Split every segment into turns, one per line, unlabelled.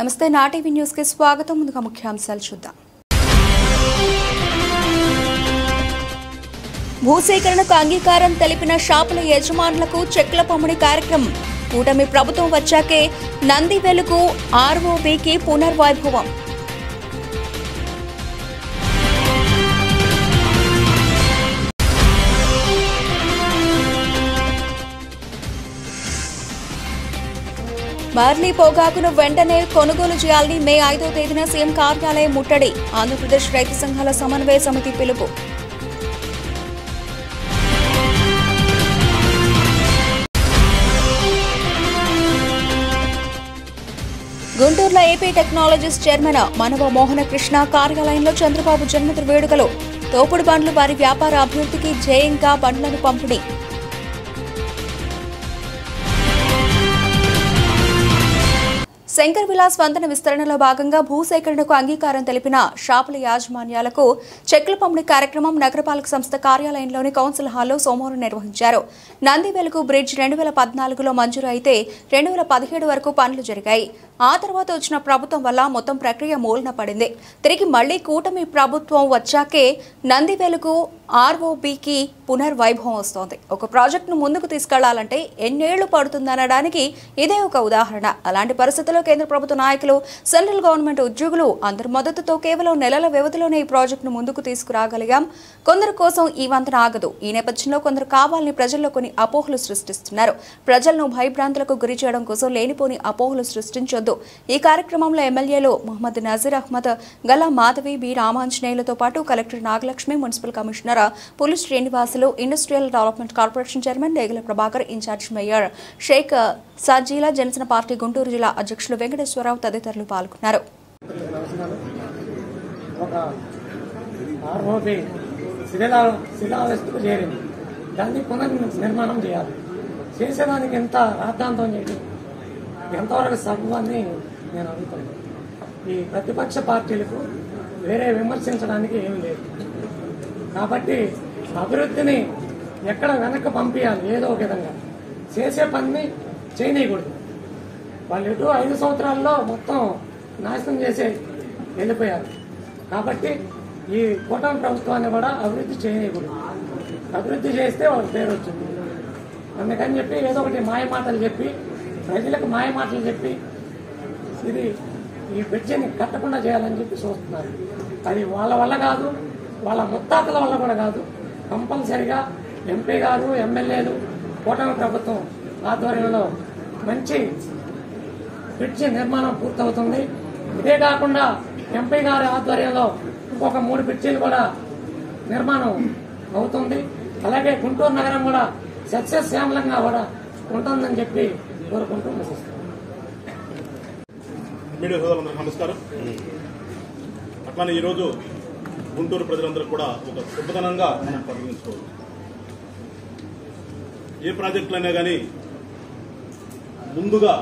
నమస్తే నా TV news కి స్వాగతం. ముందుగా ముఖ్యాంశాలు చూద్దాం. భూసేకరణకు అంగీకారం తెలిపిన షాపుల యజమానులకు చెక్ల పంపిణీ కార్యక్రమం. కూటమి ప్రభుత్వం వచ్చాకే నంది వెలుగు ఆర్ఓబీకి పునర్వైభవం. బార్లీ పొగాకును వెంటనే కొనుగోలు చేయాలని మే 5వ తేదీన సీఎం కార్యాలయం ముట్టడి. ఆంధ్రప్రదేశ్ రైతు సంఘాల సమన్వయ సమితి పిలుపు. గుంటూరులో ఏపీ టెక్నాలజీస్ చైర్మన్ మనవ మోహన కృష్ణ కార్యాలయంలో చంద్రబాబు జన్మదిన వేడుకలు. తోపుడు బండ్లు వారి వ్యాపార అభివృద్ధికి ధ్యేయంగా బండ్లను పంపిణీ. శంకర్ విలాస్ వంతెన విస్తరణలో భాగంగా భూసేకరణకు అంగీకారం తెలిపిన షాపుల యాజమాన్యాలకు చెక్ల పంపిణీ కార్యక్రమం నగరపాలక సంస్థ కార్యాలయంలోని కౌన్సిల్ హాల్లో సోమవారం నిర్వహించారు. నంది వెలుగు బ్రిడ్జ్ 2014లో మంజూరు అయితే 2017 వరకు పనులు జరిగాయి. ఆ తర్వాత వచ్చిన ప్రభుత్వం వల్ల మొత్తం ప్రక్రియ మూలన పడింది. తిరిగి మళ్లీ కూటమి ప్రభుత్వం వచ్చాకే నంది వెలుగు ఆర్ఓబీకి పునర్వైభవం వస్తోంది. ఒక ప్రాజెక్టును ముందుకు తీసుకెళ్లాలంటే ఎన్నేళ్లు పడుతుందనడానికి ఇదే ఒక ఉదాహరణ. అలాంటి పరిస్థితుల్లో కేంద్ర ప్రభుత్వ నాయకులు, సెంట్రల్ గవర్నమెంట్ ఉద్యోగులు అందరి మద్దతుతో కేవలం నెలల వ్యవధిలోనే ఈ ప్రాజెక్టును ముందుకు తీసుకురాగలిగాం. కొందరి కోసం ఈ వంతెన ఆగదు. ఈ నేపథ్యంలో కొందరు కావాలని ప్రజల్లో కొన్ని అపోహలు సృష్టిస్తున్నారు. ప్రజలను భయభ్రాంతులకు గురి చేయడం కోసం లేనిపోని అపోహలు సృష్టించొద్దు. ఈ కార్యక్రమంలో ఎమ్మెల్యేలు మహమ్మద్ నజీర్ అహ్మద్, గల్లా మాధవి, బి రామాంజనేయులతో పాటు collector Nagalakshmi, municipal commissioner Puli Srinivasulu, industrial development corporation chairman Degala Prabhakar, in charge mayor Sheikh Sajila, Janasena party Guntur జిల్లా అధ్యక్షులు వెంకటేశ్వరరావు తదితరులు పాల్గొన్నారు.
దాన్ని పునర్నిర్మాణం చేయాలి. చేసేదానికి ఎంత రాద్ధాంతం చేయడం, ఎంతవరకు సభ్వాన్ని నేను అడుగుతాను. ఈ ప్రతిపక్ష పార్టీలకు వేరే విమర్శించడానికి ఏమీ లేదు. కాబట్టి అభివృద్ధిని ఎక్కడ వెనక్కి పంపించాలి. ఏదో ఒక విధంగా చేసే పనిని చేయనీయకూడదు. వాళ్ళు ఎటు 5 సంవత్సరాల్లో మొత్తం నాశనం చేసే వెళ్ళిపోయారు. కాబట్టి ఈ కూటమి ప్రభుత్వాన్ని కూడా అభివృద్ధి చేయనీయకూడదు. అభివృద్ధి చేస్తే వాళ్ళ పేరు వచ్చింది. అందుకని చెప్పి ఏదో ఒకటి మాయమాటలు చెప్పి, ప్రజలకు మాయమాటలు చెప్పి ఇది ఈ బ్రిడ్జిని కట్టకుండా చేయాలని చెప్పి చూస్తున్నారు. అది వాళ్ళ వల్ల కాదు, వాళ్ళ ముత్తాతల వల్ల కూడా కాదు. కంపల్సరిగా ఎంపీ గారు, ఎమ్మెల్యేలు, కూటమి ప్రభుత్వం ఆధ్వర్యంలో మంచి బ్రిడ్జి నిర్మాణం పూర్తవుతుంది. ఇదే కాకుండా ఎంపీ గారి ఆధ్వర్యంలో ఇంకొక 3 బ్రిడ్జీలు కూడా నిర్మాణం అవుతుంది. అలాగే గుంటూరు నగరం కూడా సస్యశ్యామలంగా కూడా ఉంటుందని చెప్పి కోరుకుంటూ ముగిస్తాం.
మీడియా సోదరులందరికీ నమస్కారం. అట్లానే ఈరోజు గుంటూరు ప్రజలందరూ కూడా ఒక శుభదనంగా మనం పరిగణించుకోవచ్చు. ఏ ప్రాజెక్టులైనా కానీ ముందుగా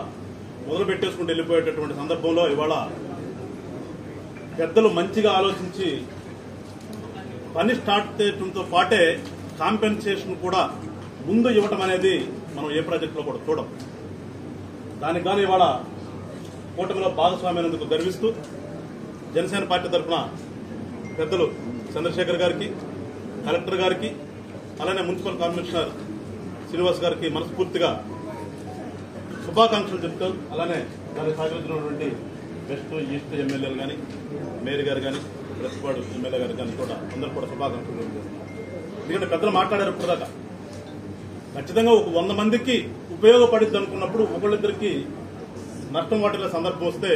మొదలు పెట్టేసుకుంటూ వెళ్ళిపోయేటటువంటి సందర్భంలో ఇవాళ పెద్దలు మంచిగా ఆలోచించి పని స్టార్ట్ చేయడంతో పాటే కాంపెన్సేషన్ కూడా ముందు ఇవ్వటం అనేది మనం ఏ ప్రాజెక్టులో కూడా చూడం. దానికి కానీ ఇవాళ కూటమిలో భాగస్వామ్యానందుకు గర్విస్తూ జనసేన పార్టీ తరఫున పెద్దలు చంద్రశేఖర్ గారికి, కలెక్టర్ గారికి, అలానే మున్సిపల్ కమిషనర్ శ్రీనివాస్ గారికి మనస్ఫూర్తిగా శుభాకాంక్షలు చెప్తూ, అలానే దానికి సహకరించినటువంటి వెస్ట్, ఈస్ట్ ఎమ్మెల్యేలు కానీ, మేయర్ గారు కానీ, ప్రతిపాడు ఎమ్మెల్యే గారు కానీ కూడా అందరూ కూడా శుభాకాంక్షలు చెప్తారు. ఎందుకంటే పెద్దలు మాట్లాడారు ఇప్పటిదాకా. ఖచ్చితంగా ఒక 100 మందికి ఉపయోగపడిద్ది అనుకున్నప్పుడు ఒకళ్ళిద్దరికి నష్టం వాటిల్లే సందర్భం వస్తే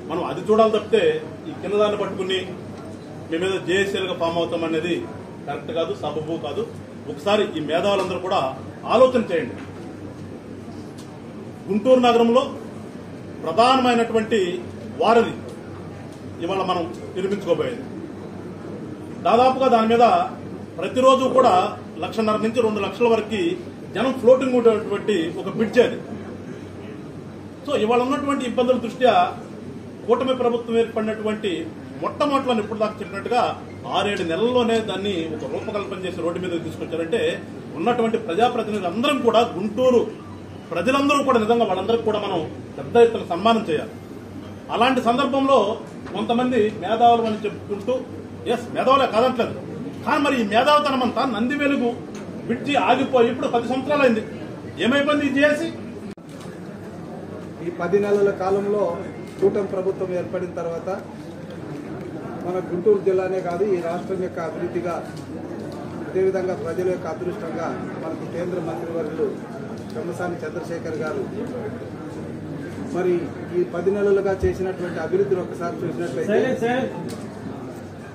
మనం అది చూడాలి తప్పితే ఈ కింద దాన్ని పట్టుకుని మీ మీద జేఏసీలుగా ఫామ్ అవుతాం అనేది కరెక్ట్ కాదు, సబబు కాదు. ఒకసారి ఈ మేధావులందరూ కూడా ఆలోచన చేయండి. గుంటూరు నగరంలో ప్రధానమైనటువంటి వారధి ఇవాళ మనం నిర్మించుకోబోయేది. దాదాపుగా దాని మీద ప్రతిరోజు కూడా 1.5 నుంచి 2 లక్షల వరకు జనం ఫ్లోటింగ్ ఉండేటువంటి ఒక బ్రిడ్జ్ అది. సో ఇవాళ ఉన్నటువంటి ఇబ్బందుల దృష్ట్యా కూటమి ప్రభుత్వం ఏర్పడినటువంటి మొట్టమొదటిలో ఇప్పుడు దాకా చెప్పినట్టుగా 6-7 నెలల్లోనే దాన్ని ఒక రూపకల్పన చేసి రోడ్డు మీద తీసుకొచ్చారంటే ఉన్నటువంటి ప్రజాప్రతినిధులు అందరం కూడా గుంటూరు ప్రజలందరూ కూడా నిజంగా వాళ్ళందరికీ కూడా మనం పెద్ద ఎత్తున సన్మానం చేయాలి. అలాంటి సందర్భంలో కొంతమంది మేధావులు అని చెప్పుకుంటూ ఎస్ మేధావులే కాదంటలేదు, కానీ మరి ఈ మేధావితనం అంతా నంది వెలుగు బ్రిడ్జి ఆగిపోయి ఇప్పుడు 10 సంవత్సరాలు అయింది. ఏమైపోయింది ఇది చేసి?
ఈ 10 నెలల కాలంలో కూటమి ప్రభుత్వం ఏర్పడిన తర్వాత మన గుంటూరు జిల్లానే కాదు ఈ రాష్ట్రం యొక్క అభివృద్ధిగా, అదేవిధంగా ప్రజల యొక్క అదృష్టంగా మనకు కేంద్ర మంత్రివర్యులు పెమ్మసాని చంద్రశేఖర్ గారు మరి ఈ 10 నెలలుగా చేసినటువంటి అభివృద్ధిని ఒకసారి చూసినట్లయితే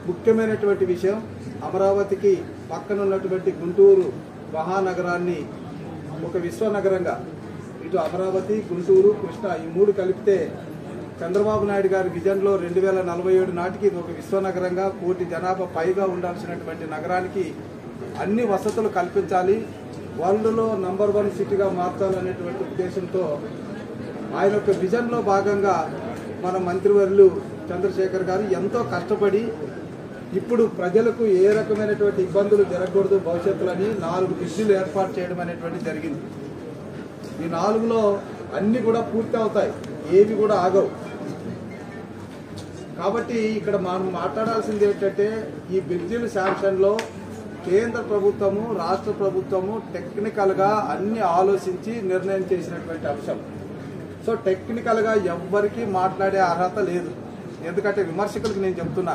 ముఖ్యమైనటువంటి విషయం, అమరావతికి పక్కనున్నటువంటి గుంటూరు మహానగరాన్ని ఒక విశ్వనగరంగా, ఇటు అమరావతి, గుంటూరు, కృష్ణా ఈ 3 కలిపితే చంద్రబాబు నాయుడు గారి విజన్లో 2047 నాటికి ఇది ఒక విశ్వనగరంగా 1 కోటి జనాభా పైగా ఉండాల్సినటువంటి నగరానికి అన్ని వసతులు కల్పించాలి, వరల్డ్లో నంబర్ 1 సిటీగా మార్చాలనేటువంటి ఉద్దేశంతో ఆయన యొక్క విజన్లో భాగంగా మన మంత్రివర్యులు చంద్రశేఖర్ గారు ఎంతో కష్టపడి ఇప్పుడు ప్రజలకు ఏ రకమైనటువంటి ఇబ్బందులు జరగకూడదు భవిష్యత్తులని 4 బ్రిడ్జిలు ఏర్పాటు చేయడం అనేటువంటి జరిగింది. ఈ 4లో అన్ని కూడా పూర్తి అవుతాయి, ఏవి కూడా ఆగవు. కాబట్టి ఇక్కడ మనం మాట్లాడాల్సింది ఏంటంటే ఈ బ్రిడ్జిల శాంక్షన్లో కేంద్ర ప్రభుత్వము, రాష్ట్ర ప్రభుత్వము టెక్నికల్గా అన్ని ఆలోచించి నిర్ణయం చేసినటువంటి అంశం. సో టెక్నికల్గా ఎవ్వరికీ మాట్లాడే అర్హత లేదు. ఎందుకంటే విమర్శకులకు నేను చెప్తున్నా,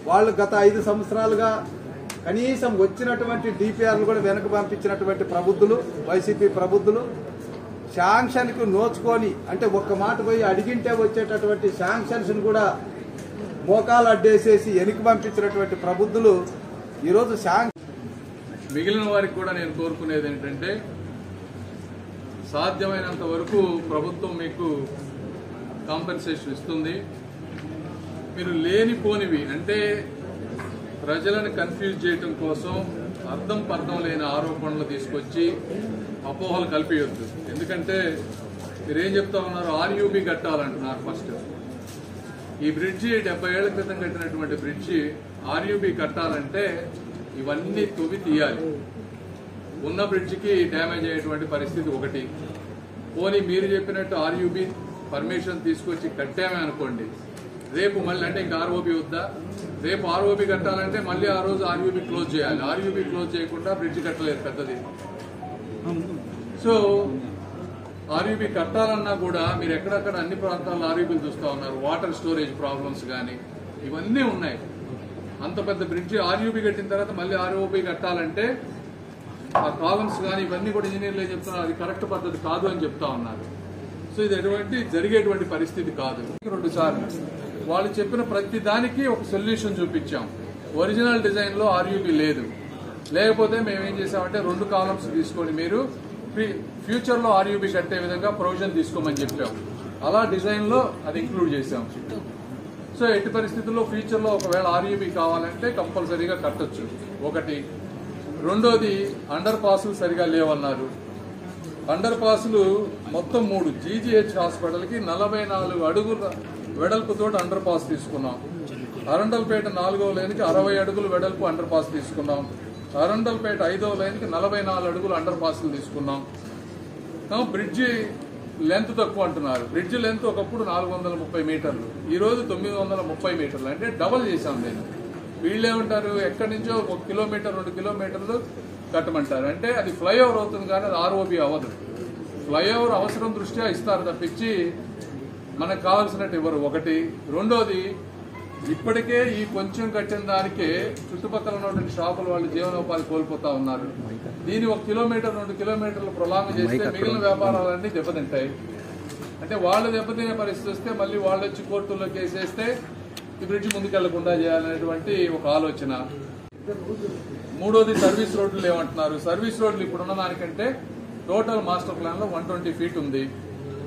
వాళ్ళు గత 5 సంవత్సరాలుగా కనీసం వచ్చినటువంటి డిపిఆర్లు కూడా వెనక పంపించినటువంటి ప్రబుద్ధులు, వైసీపీ ప్రబుద్ధులు, శాంక్షన్కు నోచుకొని అంటే ఒక్క మాట పోయి అడిగింటే వచ్చేటటువంటి శాంక్షన్స్ కూడా మోకాలు అడ్డేసేసి వెనక్కి పంపించినటువంటి ప్రబుద్ధులు ఈరోజు
మిగిలిన వారికి కూడా నేను కోరుకునేది ఏంటంటే సాధ్యమైనంత వరకు ప్రభుత్వం మీకు కాంపెన్సేషన్ ఇస్తుంది. మీరు లేనిపోనివి అంటే ప్రజలను కన్ఫ్యూజ్ చేయడం కోసం అర్థం పర్థం లేని ఆరోపణలు తీసుకొచ్చి అపోహలు కల్పించొద్దు. ఎందుకంటే మీరేం చెప్తా ఉన్నారు, ఆర్యూబీ కట్టాలంటున్నారు. ఫస్ట్ ఈ బ్రిడ్జి 70 ఏళ్ల క్రితం కట్టినటువంటి బ్రిడ్జి ఆర్యూబీ కట్టాలంటే ఇవన్నీ తొవ్వి తీయాలి. ఉన్న బ్రిడ్జికి డ్యామేజ్ అయ్యేటువంటి పరిస్థితి ఒకటి. పోనీ మీరు చెప్పినట్టు ఆర్యూబీ పర్మిషన్ తీసుకొచ్చి కట్టామే అనుకోండి, రేపు మళ్ళీ అంటే ఇంకా ఆర్ఓబీ వద్దా, రేపు ఆర్ఓబీ కట్టాలంటే మళ్ళీ ఆ రోజు ఆర్యూబీ క్లోజ్ చేయాలి. ఆర్యూబీ క్లోజ్ చేయకుండా బ్రిడ్జ్ కట్టలేదు పెద్దది. సో ఆర్యూబీ కట్టాలన్నా కూడా మీరు ఎక్కడక్కడ అన్ని ప్రాంతాల్లో ఆర్యూబీలు చూస్తూ ఉన్నారు. వాటర్ స్టోరేజ్ ప్రాబ్లమ్స్ కానీ ఇవన్నీ ఉన్నాయి. అంత పెద్ద బ్రిడ్జి ఆర్యూబీ కట్టిన తర్వాత మళ్ళీ ఆర్ఓబీ కట్టాలంటే ఆ కాలమ్స్ కానీ ఇవన్నీ కూడా ఇంజనీర్లే చెప్తున్నారు, అది కరెక్ట్ పద్ధతి కాదు అని చెప్తా ఉన్నారు. సో ఇది ఎటువంటి జరిగేటువంటి పరిస్థితి కాదు. 2 సార్లు వాళ్ళు చెప్పిన ప్రతి దానికి ఒక సొల్యూషన్ చూపించాం. ఒరిజినల్ డిజైన్ లో ఆర్యూబీ లేదు, లేకపోతే మేము ఏం చేసామంటే 2 కాలమ్స్ తీసుకొని మీరు ఫ్యూచర్ లో ఆర్యూబీ కట్టే విధంగా ప్రొవిజన్ తీసుకోమని చెప్పాం. అలా డిజైన్ లో అది ఇంక్లూడ్ చేసాం. సో ఎట్టి పరిస్థితుల్లో ఫ్యూచర్ లో ఒకవేళ ఆర్యూబీ కావాలంటే కంపల్సరీగా కట్టొచ్చు. ఒకటి. రెండోది అండర్ పాసులు సరిగా లేవన్నారు. అండర్ పాసులు మొత్తం 3 జీజీహెచ్ హాస్పిటల్ కి 44 అడుగుల వెడల్పుతో అండర్ పాస్ తీసుకున్నాం. అరండల్పేట 4వ లైన్కి 60 అడుగులు వెడల్పు అండర్ పాస్ తీసుకున్నాం. అరండల్పేట 5వ లైన్కి 44 అడుగులు అండర్ పాసులు తీసుకున్నాం. బ్రిడ్జి లెంత్ తక్కువ అంటున్నారు. బ్రిడ్జి లెంత్ ఒకప్పుడు 430 మీటర్లు, ఈ రోజు 930 మీటర్లు, అంటే డబల్ చేశాం. నేను వీళ్ళేమంటారు, ఎక్కడి నుంచో 1 కిలోమీటర్ 2 కిలోమీటర్లు కట్టమంటారు. అంటే అది ఫ్లైఓవర్ అవుతుంది కానీ అది ఆర్ఓబీ అవ్వదు. ఫ్లైఓవర్ అవసరం దృష్ట్యా ఇస్తారు తప్పించి మనకు కావాల్సినట్టు ఇవ్వరు. ఒకటి. రెండోది, ఇప్పటికే ఈ కొంచెం కట్టిన దానికే చుట్టుపక్కల ఉన్నటువంటి షాపుల వాళ్ళు జీవనోపాధి కోల్పోతా ఉన్నారు. దీన్ని 1 కిలోమీటర్ 2 కిలోమీటర్లు ప్రొలాంగ్ చేస్తే మిగిలిన వ్యాపారాలన్నీ దెబ్బతింటాయి. అంటే వాళ్ళు దెబ్బతినే పరిస్థితి వస్తే మళ్ళీ వాళ్ళు వచ్చి కోర్టుల్లో కేసేస్తే ఈ బ్రిడ్జ్ ముందుకెళ్లకుండా చేయాలనేటువంటి ఒక ఆలోచన. మూడోది, సర్వీస్ రోడ్లు ఏమంటున్నారు. సర్వీస్ రోడ్లు ఇప్పుడున్న దానికంటే టోటల్ మాస్టర్ ప్లాన్ లో 120 ఫీట్ ఉంది.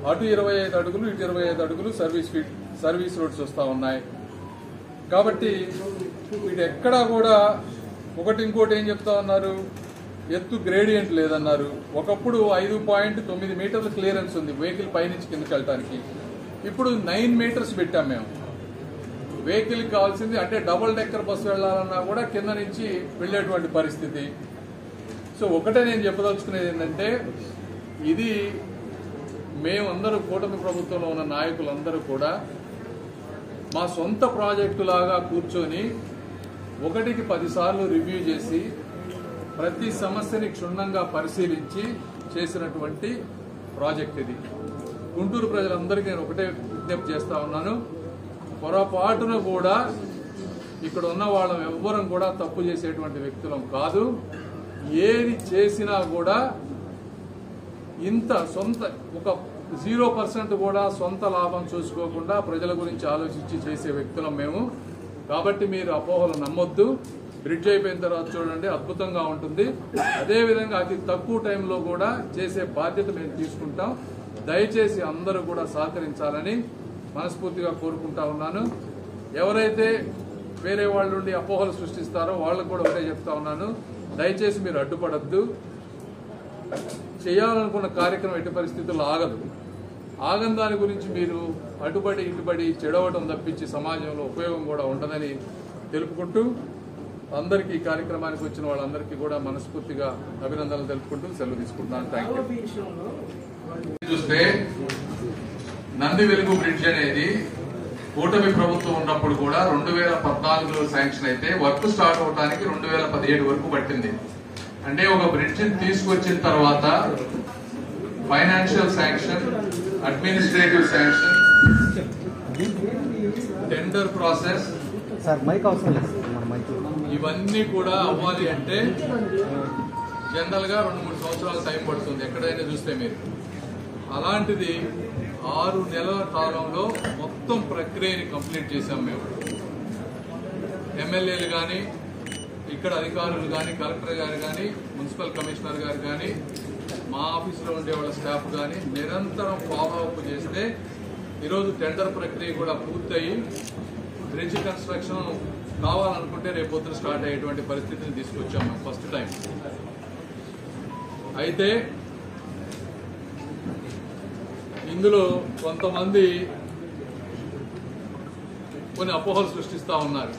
అటు 25 అడుగులు ఇటు 25 అడుగులు సర్వీస్ రోడ్స్ వస్తా ఉన్నాయి. కాబట్టి వీటి ఎక్కడా కూడా ఇంకోటి ఏం చెప్తా ఉన్నారు, ఎత్తు గ్రేడియంట్ లేదన్నారు. ఒకప్పుడు 5.9 మీటర్ల క్లియరెన్స్ ఉంది వెహికల్ పైనుంచి కిందకి వెళ్ళడానికి. ఇప్పుడు 9 మీటర్స్ పెట్టాం మేము. వెహికల్ కావాల్సింది అంటే డబుల్ డెక్కర్ బస్సు వెళ్లాలన్నా కూడా కింద నుంచి వెళ్లేటువంటి పరిస్థితి. సో ఒకటే నేను చెప్పదలుచుకునేది ఏంటంటే, ఇది మేమందరూ కూటమి ప్రభుత్వంలో ఉన్న నాయకులందరూ కూడా మా సొంత ప్రాజెక్టులాగా కూర్చొని 1కి 10 సార్లు రివ్యూ చేసి ప్రతి సమస్యని క్షుణ్ణంగా పరిశీలించి చేసినటువంటి ప్రాజెక్ట్ ఇది. గుంటూరు ప్రజలందరికీ నేను ఒకటే విజ్ఞప్తి చేస్తా ఉన్నాను, పొరపాటున కూడా ఇక్కడ ఉన్న వాళ్ళం ఎవ్వరం కూడా తప్పు చేసేటువంటి వ్యక్తులం కాదు. ఏది చేసినా కూడా ఇంత సొంత ఒక 0% కూడా సొంత లాభం చూసుకోకుండా ప్రజల గురించి ఆలోచించి చేసే వ్యక్తులం మేము. కాబట్టి మీరు అపోహలు నమ్మొద్దు. బ్రిడ్జ్ అయిపోయిన తర్వాత చూడండి, అద్భుతంగా ఉంటుంది. అదేవిధంగా అతి తక్కువ టైంలో కూడా చేసే బాధ్యత మేము తీసుకుంటాం. దయచేసి అందరూ కూడా సహకరించాలని మనస్ఫూర్తిగా కోరుకుంటా ఉన్నాను. ఎవరైతే వేరే వాళ్ళ నుండి అపోహలు సృష్టిస్తారో వాళ్ళకు కూడా ఒకటే చెప్తా ఉన్నాను, దయచేసి మీరు అడ్డుపడద్దు. చేయాలనుకున్న కార్యక్రమం ఎట్టి పరిస్థితుల్లో ఆగదు. ఆగని దాని గురించి మీరు అడ్డుపడి ఇటుబడి చెడవటం తప్పించి సమాజంలో ఉపయోగం కూడా ఉండదని తెలుపుకుంటూ అందరికీ ఈ కార్యక్రమానికి వచ్చిన వాళ్ళందరికీ కూడా మనస్ఫూర్తిగా అభినందనలు తెలుపుకుంటూ సెలవు తీసుకుంటున్నాను. Thank you. చూస్తే నంది వెలుగు బ్రిడ్జ్ అనేది కూటమి ప్రభుత్వం ఉన్నప్పుడు కూడా 2014లో శాంక్షన్ అయితే వర్క్ స్టార్ట్ అవడానికి 2017 వరకు పట్టింది. అంటే ఒక బ్రిడ్జ్ తీసుకొచ్చిన తర్వాత financial sanction, administrative sanction, tender process, ఇవన్నీ కూడా అవ్వాలి అంటే జనరల్ గా 2-3 సంవత్సరాల టైం పడుతుంది ఎక్కడైనా చూస్తే మీరు. అలాంటిది 6 నెలల కాలంలో మొత్తం ప్రక్రియని కంప్లీట్ చేశాం మేము. ఎమ్మెల్యేలు కానీ, ఇక్కడ అధికారులు కానీ, కలెక్టర్ గారు కానీ, మున్సిపల్ కమిషనర్ గారు కానీ, మా ఆఫీసులో ఉండే వాళ్ళ స్టాఫ్ కానీ నిరంతరం ఫాలో అప్ చేస్తే ఈరోజు టెండర్ ప్రక్రియ కూడా పూర్తయి బ్రిడ్జ్ కన్స్ట్రక్షన్ కావాలనుకుంటే రేపొద్దున స్టార్ట్ అయ్యేటువంటి పరిస్థితిని తీసుకొచ్చాము ఫస్ట్ టైం. అయితే ఇందులో కొంతమంది కొన్ని అపోహలు సృష్టిస్తా ఉన్నారు.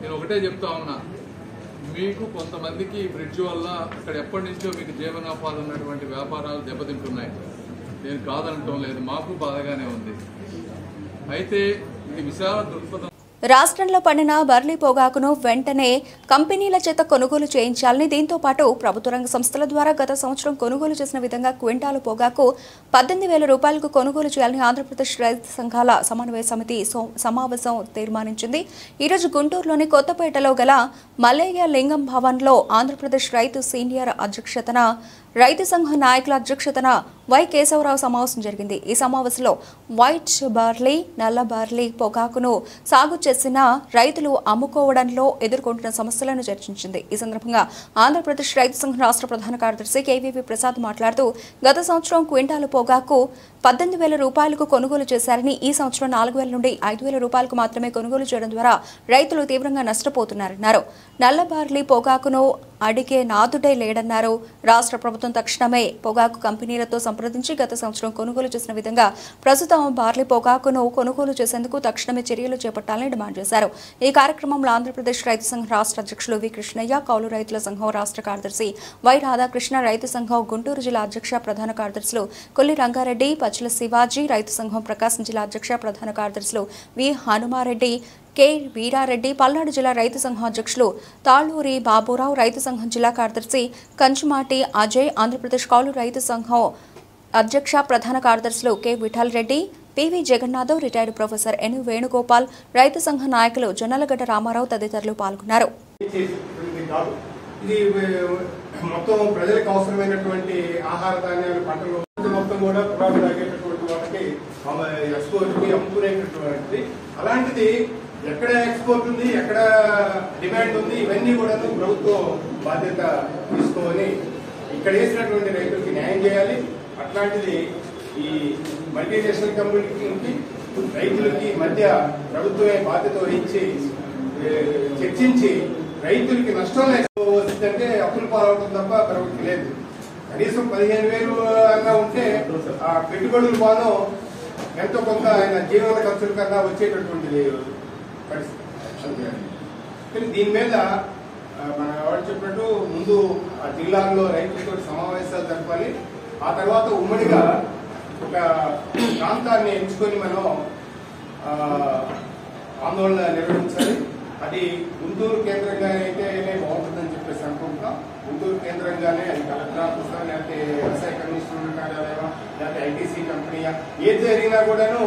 నేను ఒకటే చెప్తా ఉన్నా, మీకు కొంతమందికి బ్రిడ్జ్ వల్ల అక్కడ ఎప్పటి నుంచో మీకు జీవనోపాధి ఉన్నటువంటి వ్యాపారాలు దెబ్బతింటున్నాయి. నేను కాదనటం లేదు, మాకు బాధగానే ఉంది. అయితే ఇది విశాల దృక్పథం.
రాష్ట్రంలో పండిన బర్లీ పొగాకును వెంటనే కంపెనీల చేత కొనుగోలు చేయించాలని, దీంతో పాటు ప్రభుత్వ రంగ సంస్థల ద్వారా గత సంవత్సరం కొనుగోలు చేసిన విధంగా క్వింటాలు పొగాకు 18,000 రూపాయలకు కొనుగోలు చేయాలని ఆంధ్రప్రదేశ్ రైతు సంఘాల సమన్వయ సమితి సమావేశం తీర్మానించింది. ఈరోజు గుంటూరులోని కొత్తపేటలో గల మల్లయ్య లింగం భవన్లో ఆంధ్రప్రదేశ్ రైతు సీనియర్ అధ్యక్షతన రైతు సంఘ నాయకుల అధ్యక్షతన వై కేశవరావు సమావేశం జరిగింది. ఈ సమావేశంలో వైట్ బార్లీ, నల్ల బార్లీ పొగాకును సాగు చేసిన రైతులు అమ్ముకోవడంలో ఎదుర్కొంటున్న సమస్యలను చర్చించింది. ఈ సందర్భంగా ఆంధ్రప్రదేశ్ రైతు సంఘం రాష్ట్ర ప్రధాన కార్యదర్శి కేవీపీ ప్రసాద్ మాట్లాడుతూ, గత సంవత్సరం క్వింటాలు పొగాకు 18,000 రూపాయలకు కొనుగోలు చేశారని, ఈ సంవత్సరం 4,000 నుండి 5,000 రూపాయలకు మాత్రమే కొనుగోలు చేయడం ద్వారా రైతులు తీవ్రంగా నష్టపోతున్నారన్నారు. నల్ల బార్లీ పొగాకును అడిగే నాదుడే లేడన్నారు. రాష్ట్ర ప్రభుత్వం తక్షణమే పొగాకు కంపెనీలతో సంప్రదించి గత సంవత్సరం కొనుగోలు చేసిన విధంగా ప్రస్తుతం బార్లీ పొగాకును కొనుగోలు చేసేందుకు తక్షణమే చర్యలు చేపట్టాలని డిమాండ్ చేశారు. ఈ కార్యక్రమంలో ఆంధ్రప్రదేశ్ రైతు సంఘం రాష్ట్ర అధ్యక్షులు వి కృష్ణయ్య, కౌలు రైతుల సంఘం రాష్ట్ర కార్యదర్శి వై రాధాకృష్ణ, రైతు సంఘం గుంటూరు జిల్లా అధ్యక్ష ప్రధాన కార్యదర్శులు కొల్లి రంగారెడ్డి, పచ్చల శివాజీ, రైతు సంఘం ప్రకాశం జిల్లా అధ్యక్ష ప్రధాన కార్యదర్శులు వి హనుమారెడ్డి, కె వీరారెడ్డి, పల్నాడు జిల్లా రైతు సంఘం అధ్యక్షులు తాళ్లూరి బాబురావు, రైతు సంఘం జిల్లా కార్యదర్శి కంచుమాటి అజయ్, ఆంధ్రప్రదేశ్ కౌలు రైతు సంఘం అధ్యక్ష ప్రధాన కార్యదర్శులు K Vittal Reddy, PV Jagannath, retired professor N Venugopal, రైతు సంఘ నాయకులు జొన్నలగడ్డ రామారావు తదితరులు పాల్గొన్నారు.
ఇది మొత్తం ప్రజలకు అవసరమైనటువంటి ఆహార ధాన్యాలు పంటలు మొత్తం కూడా పొగాకు తాగేటటువంటి వాళ్ళకి ఎక్స్పోర్ట్ కి అమ్ముకునేటటువంటిది. అలాంటిది ఎక్కడ ఎక్స్పోర్ట్ ఉంది, ఎక్కడ డిమాండ్ ఉంది, ఇవన్నీ కూడా ప్రభుత్వం బాధ్యత తీసుకోవాలి. ఇక్కడ వేసినటువంటి రైతులకి న్యాయం చేయాలి. అట్లాంటిది ఈ మల్టీనేషనల్ కంపెనీకి రైతులకి మధ్య ప్రభుత్వమే బాధ్యత వహించి చర్చించి రైతులకి నష్టం లేకపోతే అప్పులు పాలవడం తప్ప ప్రభుత్వం లేదు. కనీసం 15,000 అన్నా ఉంటే ఆ పెట్టుబడులు బాను ఎంతో కొంత ఆయన జీవన ఖర్చుల కన్నా వచ్చేటటువంటిది పరిస్థితి. కానీ దీని మీద మన ఎవరు చెప్పినట్టు ముందు ఆ జిల్లాల్లో రైతులతో సమావేశాలు జరపాలి. ఆ తర్వాత ఉమ్మడిగా ఒక ప్రాంతాన్ని ఎంచుకొని మనం ఆందోళన నిర్వహించాలి. అది గుంటూరు కేంద్రంగానే అయితేనే బాగుంటుందని చెప్పేసి అనుకుంటున్నాం. గుంటూరు కేంద్రంగానే అది కలెక్టర్ ఆఫీస్ లేకపోతే వ్యవసాయ కమిషనర్ కార్యాలయం లేకపోతే ఐటీసీ కంపెనీ ఏది జరిగినా కూడాను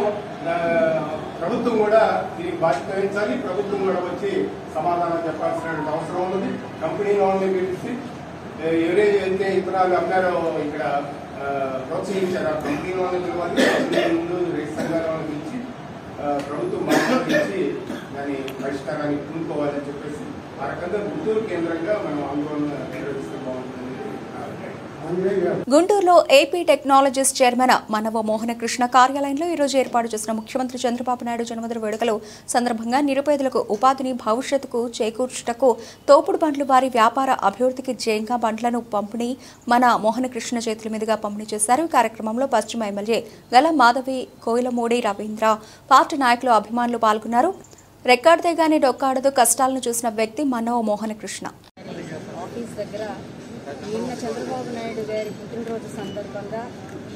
ప్రభుత్వం కూడా దీనికి బాధ్యత వహించాలి. ప్రభుత్వం కూడా వచ్చి సమాధానం చెప్పాల్సిన అవసరం ఉన్నది. కంపెనీ వాళ్ళని పిలిచి ఎవరైతే ఇతరాలు అమ్మారో ఇక్కడ ప్రోత్సహించారు ఆ కంపెనీ వాళ్ళని పిలవాలి. ముందు రైతు సంఘాల వాళ్ళని పిలిచి ప్రభుత్వం మాట్లాడించి దాని పరిష్కారాన్ని పూనుకోవాలని చెప్పేసి ఆ రకంగా గుంటూరు కేంద్రంగా మనం ఆందోళన నిర్వహిస్తే బాగుంటుంది.
గుంటూరులో ఏపీ టెక్నాలజీస్ చైర్మన్ మనవ మోహనకృష్ణ కార్యాలయంలో ఈ రోజు ఏర్పాటు చేసిన ముఖ్యమంత్రి చంద్రబాబు నాయుడు జన్మదిన వేడుకలు సందర్భంగా నిరుపేదలకు ఉపాధిని భవిష్యత్తుకు చేకూర్చుటకు తోపుడు బండ్లు వారి వ్యాపార అభివృద్ధికి జేంగా బండ్లను పంపిణీ మన మోహనకృష్ణ చేతుల మీదుగా పంపిణీ చేశారు. ఈ కార్యక్రమంలో పశ్చిమ ఎమ్మెల్యే గల మాధవి, కోయిలమూడి రవీంద్ర, పార్టీ నాయకులు, అభిమానులు పాల్గొన్నారు. రెక్కాడితే గానీ డొక్కాడదు కష్టాలను చూసిన వ్యక్తి మనవ మోహనకృష్ణ.
నిన్న చంద్రబాబు నాయుడు గారి పుట్టినరోజు సందర్భంగా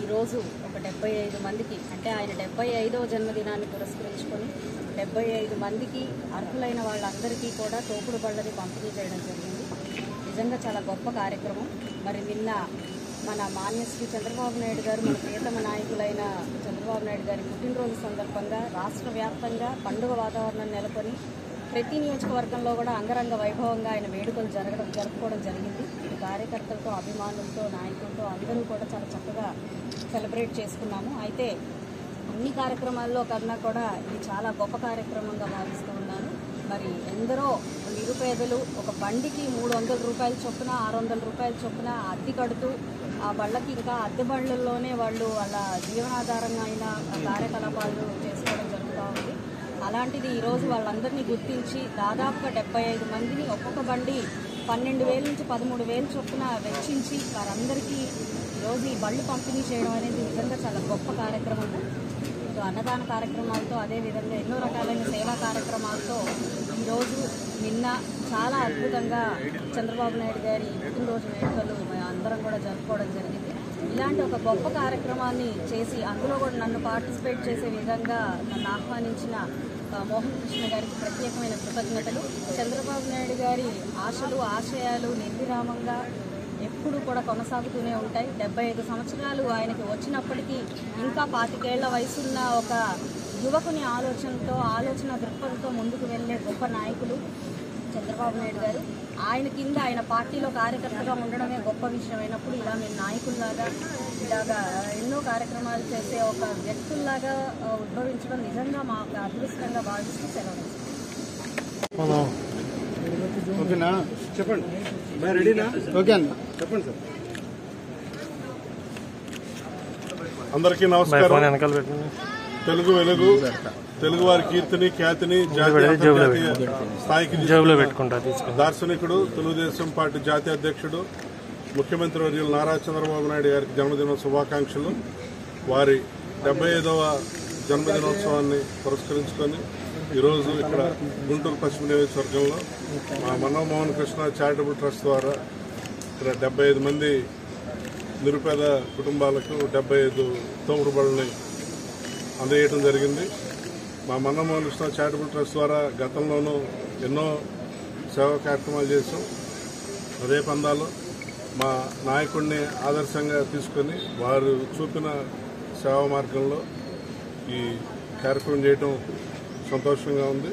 ఈరోజు ఒక 75 మందికి, అంటే ఆయన 75వ జన్మదినాన్ని పురస్కరించుకొని 75 మందికి అర్హులైన వాళ్ళందరికీ కూడా తోపుడు బళ్ళని పంపిణీ చేయడం జరిగింది. నిజంగా చాలా గొప్ప కార్యక్రమం. మరి నిన్న మన మాన్యశ్రీ చంద్రబాబు నాయుడు గారు, మన ప్రియతమ నాయకులైన చంద్రబాబు నాయుడు గారి పుట్టినరోజు సందర్భంగా రాష్ట్ర వ్యాప్తంగా పండుగ వాతావరణం నెలకొని ప్రతి నియోజకవర్గంలో కూడా అంగరంగ వైభవంగా ఆయన వేడుకలు జరుపుకోవడం జరిగింది. కార్యకర్తలతో, అభిమానులతో, నాయకులతో అందరూ కూడా చాలా చక్కగా సెలబ్రేట్ చేసుకున్నాము. అయితే అన్ని కార్యక్రమాల్లో కన్నా కూడా ఇది చాలా గొప్ప కార్యక్రమంగా భావిస్తూ ఉన్నాను. మరి ఎందరో నిరుపేదలు ఒక బండికి 300 రూపాయల చొప్పున, 600 రూపాయల చొప్పున అద్దె కడుతూ ఆ బళ్ళకి ఇంకా అద్దె బళ్ళల్లోనే వాళ్ళు అలా జీవనాధారంగా అయిన కార్యకలాపాలు చేసుకోవడం జరుగుతూ ఉంది. అలాంటిది ఈరోజు వాళ్ళందరినీ గుర్తించి దాదాపుగా 75 మందిని ఒక్కొక్క బండి 12,000 నుంచి 13,000 చొప్పున వెచ్చించి వారందరికీ ఈరోజు ఈ బళ్ళు పంపిణీ చేయడం అనేది నిజంగా చాలా గొప్ప కార్యక్రమము. ఇటు అన్నదాన కార్యక్రమాలతో, అదేవిధంగా ఎన్నో రకాలైన సేవా కార్యక్రమాలతో ఈరోజు నిన్న చాలా అద్భుతంగా చంద్రబాబు నాయుడు గారి పుట్టినరోజు వేడుకలు అందరం కూడా జరుపుకోవడం జరిగింది. ఇలాంటి ఒక గొప్ప కార్యక్రమాన్ని చేసి అందులో కూడా నన్ను పార్టిసిపేట్ చేసే విధంగా నన్ను ఆహ్వానించిన మోహనకృష్ణ గారికి ప్రత్యేకమైన కృతజ్ఞతలు. చంద్రబాబు నాయుడు గారి ఆశలు, ఆశయాలు నిర్విరామంగా ఎప్పుడు కూడా కొనసాగుతూనే ఉంటాయి. 75 సంవత్సరాలు ఆయనకి వచ్చినప్పటికీ ఇంకా 25 ఏళ్ల వయసున్న ఒక యువకుని ఆలోచన దృక్పథంతో ముందుకు వెళ్లే గొప్ప నాయకులు చంద్రబాబు నాయుడు గారు. ఆయన కింద ఆయన పార్టీలో కార్యకర్తగా ఉండడమే గొప్ప విషయం అయినప్పుడు ఇలా మేము నాయకుల్లాగా ఇలాగా ఎన్నో కార్యక్రమాలు చేసే ఒక వ్యక్తుల్లాగా ఉద్భవించడం నిజంగా మాకు అదృష్టంగా భావిస్తూ సెలవు.
ఓకేనా, చెప్పండి. రెడీనా? ఓకే అన్న, చెప్పండి సార్.
అందరికీ నమస్కారం. తెలుగు వెలుగు, తెలుగు వారి కీర్తిని, ఖ్యాతిని స్థాయికి దార్శనికుడు, తెలుగుదేశం పార్టీ జాతీయ అధ్యక్షుడు, ముఖ్యమంత్రి వర్యులు నారా చంద్రబాబు నాయుడు గారికి జన్మదిన శుభాకాంక్షలు. వారి 75వ జన్మదినోత్సవాన్ని పురస్కరించుకొని ఈరోజు ఇక్కడ గుంటూరు పశ్చిమ నియోజకవర్గంలో మా మనవ మోహనకృష్ణ చారిటబుల్ ట్రస్ట్ ద్వారా ఇక్కడ 75 మంది నిరుపేద కుటుంబాలకు 75 తోపుడు బళ్ళని అందజేయడం జరిగింది. మా మనవ మోహనకృష్ణ చారిటబుల్ ట్రస్ట్ ద్వారా గతంలోనూ ఎన్నో సేవా కార్యక్రమాలు చేసాం. అదే పందాలు మా నాయకుడిని ఆదర్శంగా తీసుకొని వారు చూపిన సేవా మార్గంలో ఈ కార్యక్రమం చేయడం సంతోషంగా ఉంది.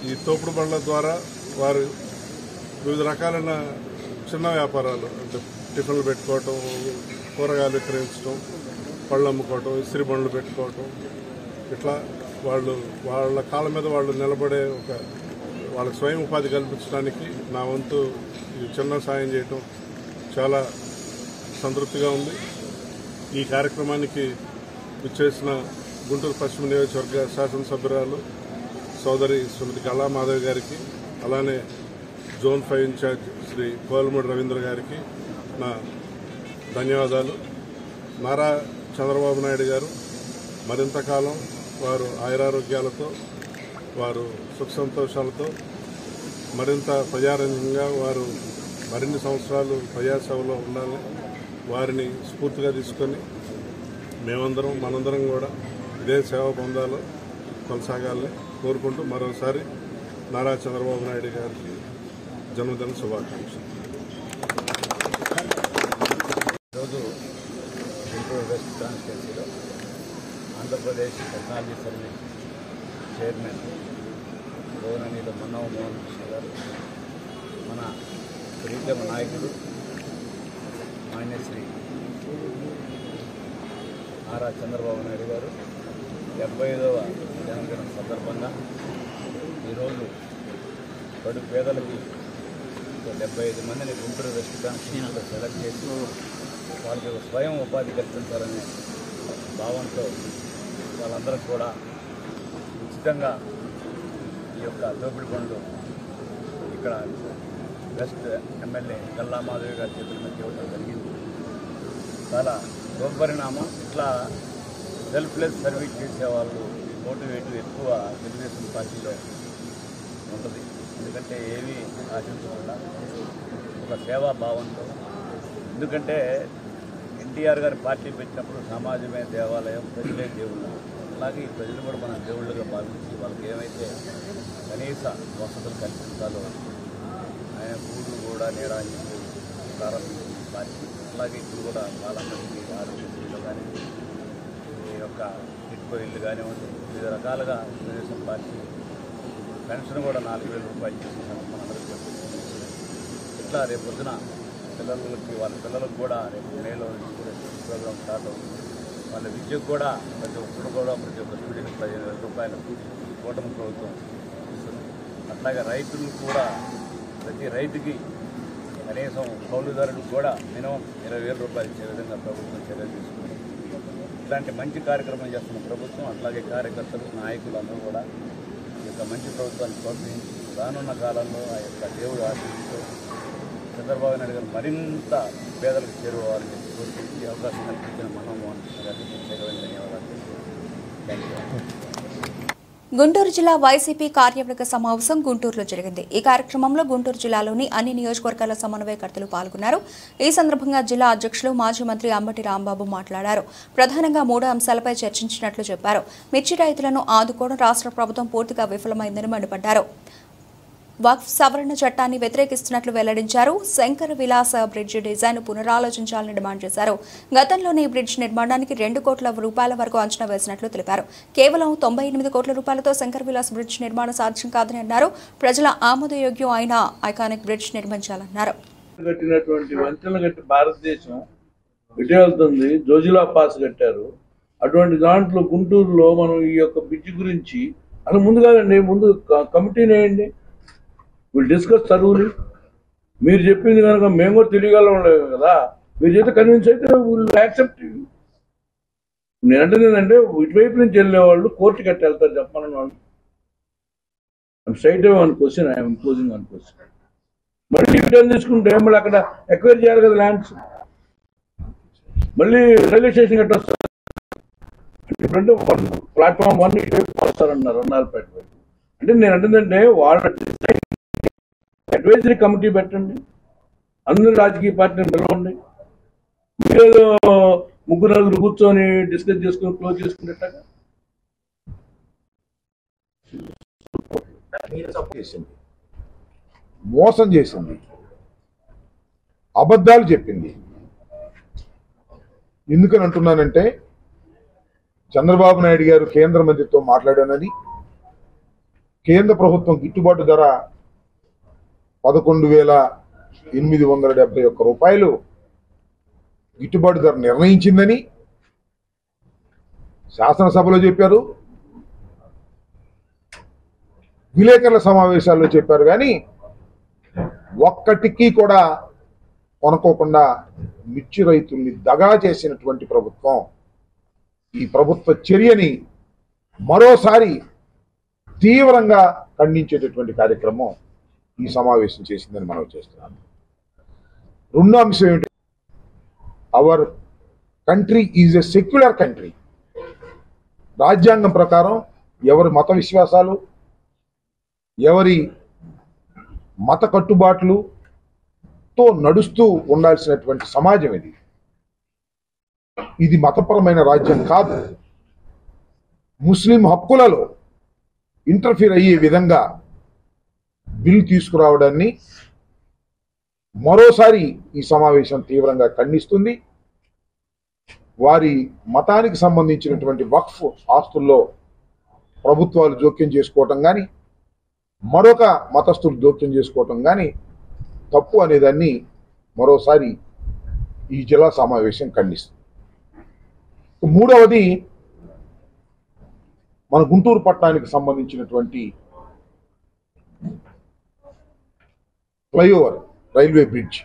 ఈ తోపుడు బండ్ల ద్వారా వారు వివిధ రకాలైన చిన్న వ్యాపారాలు, అంటే టిఫిన్లు పెట్టుకోవటం, కూరగాయలు విక్రయించడం, పళ్ళు అమ్ముకోవటం, ఇస్త్రీ బండ్లు పెట్టుకోవటం, ఇట్లా వాళ్ళ కాళ్ళ మీద వాళ్ళు నిలబడే వాళ్ళకి స్వయం ఉపాధి కల్పించడానికి నా వంతు ఈ చిన్న సాయం చేయటం చాలా సంతృప్తిగా ఉంది. ఈ కార్యక్రమానికి విచ్చేసిన గుంటూరు పశ్చిమ నియోజకవర్గ శాసనసభ్యురాలు సోదరి శ్రీమతి గల్లా మాధవి గారికి, అలానే జోన్ 5 ఇన్ఛార్జ్ శ్రీ కోయిలమూడి రవీంద్ర గారికి నా ధన్యవాదాలు. నారా చంద్రబాబు నాయుడు గారు మరింతకాలం వారు ఆయురారోగ్యాలతో, వారు సుఖ సంతోషాలతో మరింత ప్రజారంజంగా వారు మరిన్ని సంవత్సరాలు ప్రజాసేవలో ఉండాలి.
వారిని స్ఫూర్తిగా తీసుకొని మనందరం కూడా ఇదే సేవా బంధాలు కొనసాగాలని కోరుకుంటూ మరోసారి నారా చంద్రబాబు నాయుడు గారికి జన్మదిన శుభాకాంక్షలు.
ఈరోజు గుంటూరు వెస్ట్ కాన్స్టిట్యున్సీలో ఆంధ్రప్రదేశ్ టెక్నాలజీ సర్వీస్ చైర్మన్ గౌరవనీయులు మన్నవ మోహన్ కృష్ణ గారు, మన ప్రీతమ నాయకుడు మాన్యశ్రీ నారా చంద్రబాబు నాయుడు గారు 75వ జన్మదినం సందర్భంగా ఈరోజు కడు పేదలకి 75 మందిని గుంటూరు వెస్ట్ కాన్స్టిట్యున్సీలో సెలెక్ట్ చేసి వాళ్ళకి స్వయం ఉపాధి కల్పించాలనే భావంతో వాళ్ళందరికీ కూడా ఉచితంగా ఈ యొక్క దోపిడీ పనులు ఇక్కడ వెస్ట్ ఎమ్మెల్యే గల్లా మాధవి గారి చేతుల మీద ఇవ్వడం జరిగింది. చాలా శుభపరిణామం. ఇట్లా సెల్ఫ్లెస్ సర్వీస్ చేసే వాళ్ళు మోటివేట్ ఎక్కువ తెలుగుదేశం పార్టీలో ఉంటుంది. ఎందుకంటే ఏమీ ఆశించకుండా ఒక సేవా భావంతో, ఎందుకంటే ఎన్టీఆర్ గారి పార్టీ పెట్టినప్పుడు సమాజమే దేవాలయం, ప్రజలే దేవుళ్ళు. అలాగే ఈ ప్రజలు కూడా మన దేవుళ్ళుగా భావించి వాళ్ళకి ఏమైతే కనీస వసతులు కల్పించాలో ఆయన గూడు కూడా నేరాన్ని ప్రారంభించింది పార్టీ. అలాగే ఇప్పుడు కూడా చాలామందికి ఆరోగ్యశ్రీలో కానీ ఈ యొక్క టిట్కో ఇల్లు కానివ్వండి, వివిధ రకాలుగా తెలుగుదేశం పార్టీ పెన్షన్ కూడా 4,000 రూపాయలు చేస్తున్నాం మనందరికీ. ఇట్లా రేపు పొద్దున పిల్లలకి వాళ్ళ పిల్లలకు కూడా రేపు మేలో ప్రోగ్రాం స్టార్ట్ అవుతుంది. వాళ్ళ విద్యకు కూడా ప్రతి ఒక్క స్టూడెంట్కి 15,000 రూపాయలు కూటమి ప్రభుత్వం ఇస్తుంది. అట్లాగే రైతులు కూడా ప్రతి రైతుకి కనీసం కౌలుదారులకు కూడా మినిమం 20,000 రూపాయలు ఇచ్చే విధంగా ప్రభుత్వం చర్యలు తీసుకుంది. ఇలాంటి మంచి కార్యక్రమం చేస్తున్న ప్రభుత్వం, అట్లాగే కార్యకర్తలు, నాయకులు అందరూ కూడా ఈ యొక్క మంచి ప్రభుత్వాన్ని ప్రోత్సహించి రానున్న కాలంలో ఆ యొక్క దేవుడు ఆశీస్సుతో చంద్రబాబు నాయుడు గారు మరింత పేదలకు చేరుకోవాలని కోరుకుంటూ ఈ అవకాశం కల్పించిన మన్మోహన్ గారికి ప్రత్యేకమైన ధన్యవాదాలు. Thank you.
గుంటూరు జిల్లా వైసీపీ కార్యవర్గ సమావేశం గుంటూరులో జరిగింది. ఈ కార్యక్రమంలో గుంటూరు జిల్లాలోని అన్ని నియోజకవర్గాల సమన్వయకర్తలు పాల్గొన్నారు. ఈ సందర్భంగా జిల్లా అధ్యక్షులు మాజీ మంత్రి అంబటి రాంబాబు మాట్లాడారు. ప్రధానంగా 3 అంశాలపై చర్చించినట్లు చెప్పారు. మిర్చి రైతులను ఆదుకోవడం రాష్ట్ర ప్రభుత్వం పూర్తిగా విఫలమైందని మండిపడ్డారు. వక్ఫ్ సవరణ చట్టాన్ని వ్యతిరేకిస్తున్నట్లు వెల్లడించారు. శంకర విలాస బ్రిడ్జ్ డిజైన్ పునరాలోచించాలని డిమాండ్ చేశారు. గతంలోనే ఈ బ్రిడ్జ్ నిర్మాణానికి 2 కోట్ల రూపాయల వరకు అంచనా వేసినట్లు తెలిపారు. కేవలం 98 కోట్ల రూపాయలతో శంకర విలాస్ బ్రిడ్జ్ నిర్మాణం సాధ్యం కాదని అన్నారు. ప్రజల ఆమోదయోగ్యం అయిన ఐకానిక్ బ్రిడ్జ్ నిర్మించాలన్నారు.
భారతదేశం ఎటు వెళ్తుంది? జోజిలా పాస్ కట్టారు. అటువంటి దాంట్లో గుంటూరులో మనం ఈ యొక్క బ్రిడ్జ్ గురించి అసలు ముందుగానండి, ముందు కమిటీని వేయండి, వీళ్ళు డిస్కస్ చదువుని. మీరు చెప్పింది కనుక మేము కూడా తెలియగలం కదా, మీరు చేస్తే కన్విన్స్ అయితే వీళ్ళు యాక్సెప్ట్. నేనంటే ఇటువైపు నుంచి వెళ్ళేవాళ్ళు కోర్టు కట్టి వెళ్తారు చెప్పమని వాళ్ళు. Straight one question, I'm imposing one question. మళ్ళీ రిటర్న్ తీసుకుంటే మళ్ళీ అక్కడ ఎక్వైర్ చేయాలి కదా ల్యాండ్స్. మళ్ళీ రైల్వే స్టేషన్ కట్టి వస్తారు. ఇప్పుడంటే ప్లాట్ఫామ్ 1 ఇటువైపు వస్తారన్నారు అన్నారపేట వైపు. అంటే నేను అంటుందంటే వాళ్ళ అడ్వైజరీ కమిటీ పెట్టండి, అందరూ రాజకీయ పార్టీని పిలవండి. మీరు 3-4 కూర్చొని డిస్కస్ చేసుకుని క్లోజ్ చేసుకునేట్టుగా.
మోసం చేసింది, అబద్ధాలు చెప్పింది. ఎందుకని అంటున్నానంటే చంద్రబాబు నాయుడు గారు కేంద్ర మంత్రితో మాట్లాడానని, కేంద్ర ప్రభుత్వం గిట్టుబాటు ధర 11,871 రూపాయలు గిట్టుబాటు ధర నిర్ణయించిందని శాసనసభలో చెప్పారు, విలేకరుల సమావేశాల్లో చెప్పారు. కానీ ఒక్కటికి కూడా కొనుక్కోకుండా మిర్చి రైతుల్ని దగా చేసినటువంటి ప్రభుత్వం. ఈ ప్రభుత్వ చర్యని మరోసారి తీవ్రంగా ఖండించేటటువంటి కార్యక్రమం ఈ సమావేశం చేసిందని మనం చేస్తున్నాము. రెండో అంశం ఏమిటి? Our country is a secular country. రాజ్యాంగం ప్రకారం ఎవరి మత విశ్వాసాలు, ఎవరి మత కట్టుబాట్లుతో నడుస్తూ ఉండాల్సినటువంటి సమాజం ఇది. ఇది మతపరమైన రాజ్యం కాదు. ముస్లిం హక్కులలో ఇంటర్ఫీర్ అయ్యే విధంగా బిల్లు తీసుకురావడాన్ని మరోసారి ఈ సమావేశం తీవ్రంగా ఖండిస్తుంది. వారి మతానికి సంబంధించినటువంటి వక్ఫ్ ఆస్తుల్లో ప్రభుత్వాలు జోక్యం చేసుకోవటం కానీ, మరొక మతస్థులు జోక్యం చేసుకోవటం కానీ తప్పు అనేదాన్ని మరోసారి ఈ జిల్లా సమావేశం ఖండిస్తుంది. మూడవది, మన గుంటూరు పట్టణానికి సంబంధించినటువంటి ఫ్లైఓవర్ రైల్వే బ్రిడ్జ్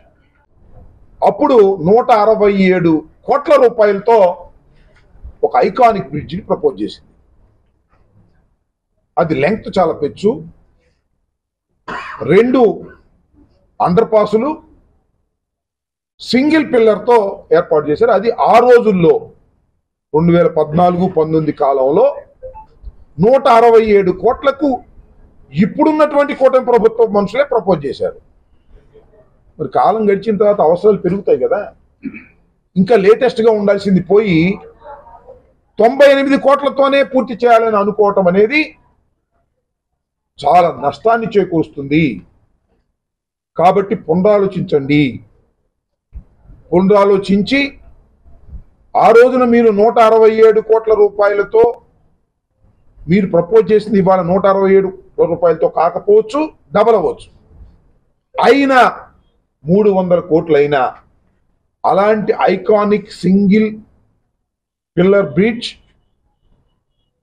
అప్పుడు 167 కోట్ల రూపాయలతో ఒక ఐకానిక్ బ్రిడ్జిని ప్రపోజ్ చేసింది. అది లెంగ్త్ చాలా పెచ్చు, 2 అండర్ పాసులు సింగిల్ పిల్లర్తో ఏర్పాటు చేశారు. అది ఆ రోజుల్లో 2014-19 కాలంలో 167 కోట్లకు ఇప్పుడున్నటువంటి కూటమి ప్రభుత్వ మనుషులే ప్రపోజ్ చేశారు. మరి కాలం గడిచిన తర్వాత అవసరాలు పెరుగుతాయి కదా, ఇంకా లేటెస్ట్గా ఉండాల్సింది పోయి 98 కోట్లతోనే పూర్తి చేయాలని అనుకోవటం అనేది చాలా నష్టాన్ని చేకూరుస్తుంది. కాబట్టి పునరాలోచించండి. పునరాలోచించి ఆ రోజున మీరు 167 కోట్ల రూపాయలతో మీరు ప్రపోజ్ చేసింది ఇవాళ 167 కోట్ల రూపాయలతో కాకపోవచ్చు, డబల్ అవ్వచ్చు. అయినా 300 కోట్లైనా అలాంటి ఐకానిక్ సింగిల్ పిల్లర్ బ్రిడ్జ్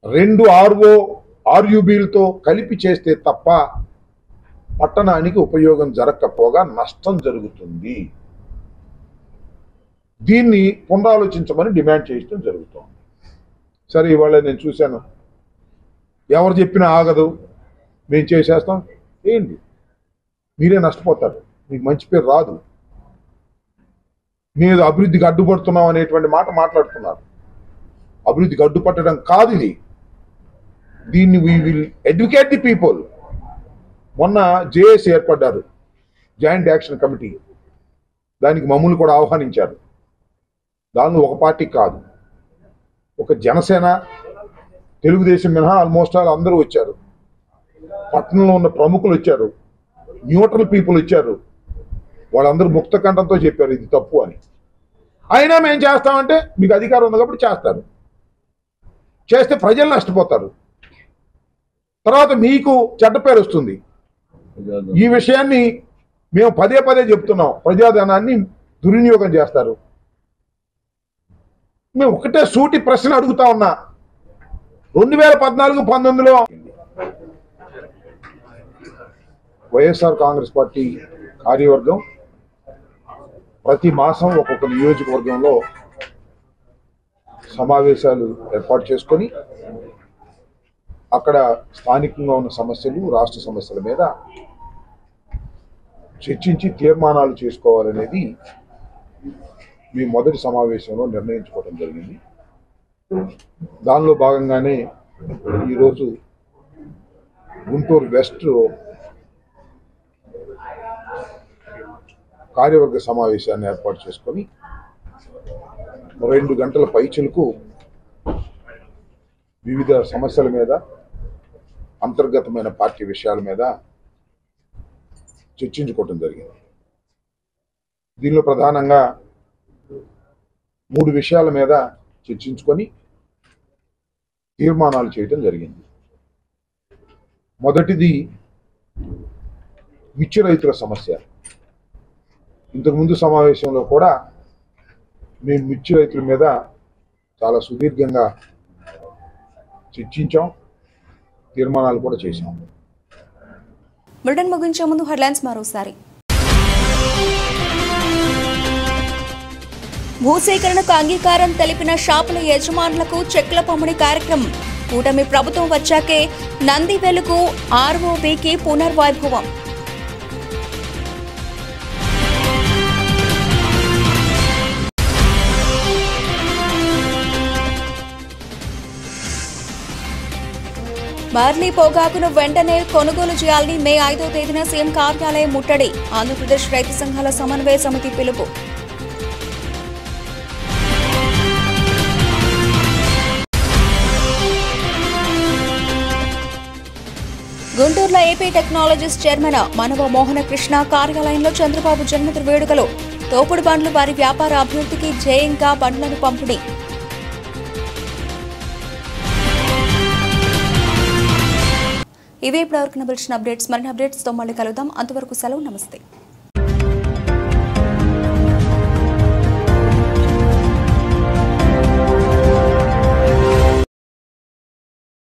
2 ఆర్యూబీలతో కలిపి చేస్తే తప్ప పట్టణానికి ఉపయోగం జరగకపోగా నష్టం జరుగుతుంది. దీన్ని పునరాలోచించమని డిమాండ్ చేయడం జరుగుతుంది. సరే, ఇవాళ నేను చూశాను, ఎవరు చెప్పినా ఆగదు, మేము చేసేస్తాం. ఏంటి, మీరే నష్టపోతారు, మీకు మంచి పేరు రాదు. మీరు అభివృద్ధికి అడ్డుపడుతున్నాం అనేటువంటి మాట మాట్లాడుతున్నారు. అభివృద్ధికి అడ్డుపట్టడం కాదు ఇది. దీన్ని we will educate the people. మొన్న జేఏసీ ఏర్పడ్డారు, జాయింట్ యాక్షన్ కమిటీ. దానికి మమ్మల్ని కూడా ఆహ్వానించారు. దానిలో ఒక పార్టీ కాదు, ఒక జనసేన, తెలుగుదేశం మినహా ఆల్మోస్ట్ ఆల్ అందరూ వచ్చారు. పట్టణంలో ఉన్న ప్రముఖులు వచ్చారు, న్యూట్రల్ పీపుల్ వచ్చారు. వాళ్ళందరూ ముక్త కంఠంతో చెప్పారు ఇది తప్పు అని. అయినా మేము చేస్తామంటే మీకు అధికారం ఉంది కాబట్టి చేస్తారు. చేస్తే ప్రజలు నష్టపోతారు, తర్వాత మీకు చెడ్డ పేరు వస్తుంది. ఈ విషయాన్ని మేము పదే పదే చెప్తున్నాం. ప్రజాధనాన్ని దుర్వినియోగం చేస్తారు. మేము ఒకటే సూటి ప్రశ్న అడుగుతా ఉన్నా, 2014-19లో వైఎస్ఆర్ కాంగ్రెస్ పార్టీ కార్యవర్గం ప్రతి మాసం ఒక్కొక్క నియోజకవర్గంలో సమావేశాలు ఏర్పాటు చేసుకొని అక్కడ స్థానికంగా ఉన్న సమస్యలు, రాష్ట్ర సమస్యల మీద చర్చించి తీర్మానాలు చేసుకోవాలనేది మీ మొదటి సమావేశంలో నిర్ణయించుకోవడం జరిగింది. దానిలో భాగంగానే ఈరోజు గుంటూరు వెస్ట్ కార్యవర్గ సమావేశాన్ని ఏర్పాటు చేసుకొని 2 గంటల పైచిలకు వివిధ సమస్యల మీద, అంతర్గతమైన పార్టీ విషయాల మీద చర్చించుకోవటం జరిగింది. దీనిలో ప్రధానంగా 3 విషయాల మీద చర్చించుకొని తీర్మానాలు చేయటం జరిగింది. మొదటిది మిర్చి రైతుల సమస్య. ఇంతకుముందు సమావేశంలో కూడా మేము మిర్చి రైతుల మీద చాలా సుదీర్ఘంగా చర్చించాం, తీర్మానాలు కూడా చేశాం.
బులెటిన్ ముగించే ముందు హెడ్లైన్స్ మరోసారి. భూసేకరణకు అంగీకారం తెలిపిన షాపుల యజమానులకు చెక్ల పంపిణీ కార్యక్రమం. కూటమి ప్రభుత్వం వచ్చాకే నందివెలుగు ఆర్ఓబీకి పునర్వైభవం. బార్లీ పొగాకును వెంటనే కొనుగోలు చేయాలని మే 5వ తేదీన సీఎం కార్యాలయం ముట్టడి. ఆంధ్రప్రదేశ్ రైతు సంఘాల సమన్వయ సమితి పిలుపు. గుంటూరులో ఏపీ టెక్నాలజీస్ చైర్మన్ మనవ మోహన కృష్ణ కార్యాలయంలో చంద్రబాబు జన్మదిన వేడుకలు. తోపుడు బండ్లు వారి వ్యాపార అభివృద్ధికి ధ్యేయంగా బండ్లను పంపిణీ. ఇవే ఇప్పటివరకు నడిచిన అప్డేట్స్. మరిన్ని అప్డేట్స్తో మళ్ళీ కలుద్దాం. అంతవరకు సెలవు. నమస్తే.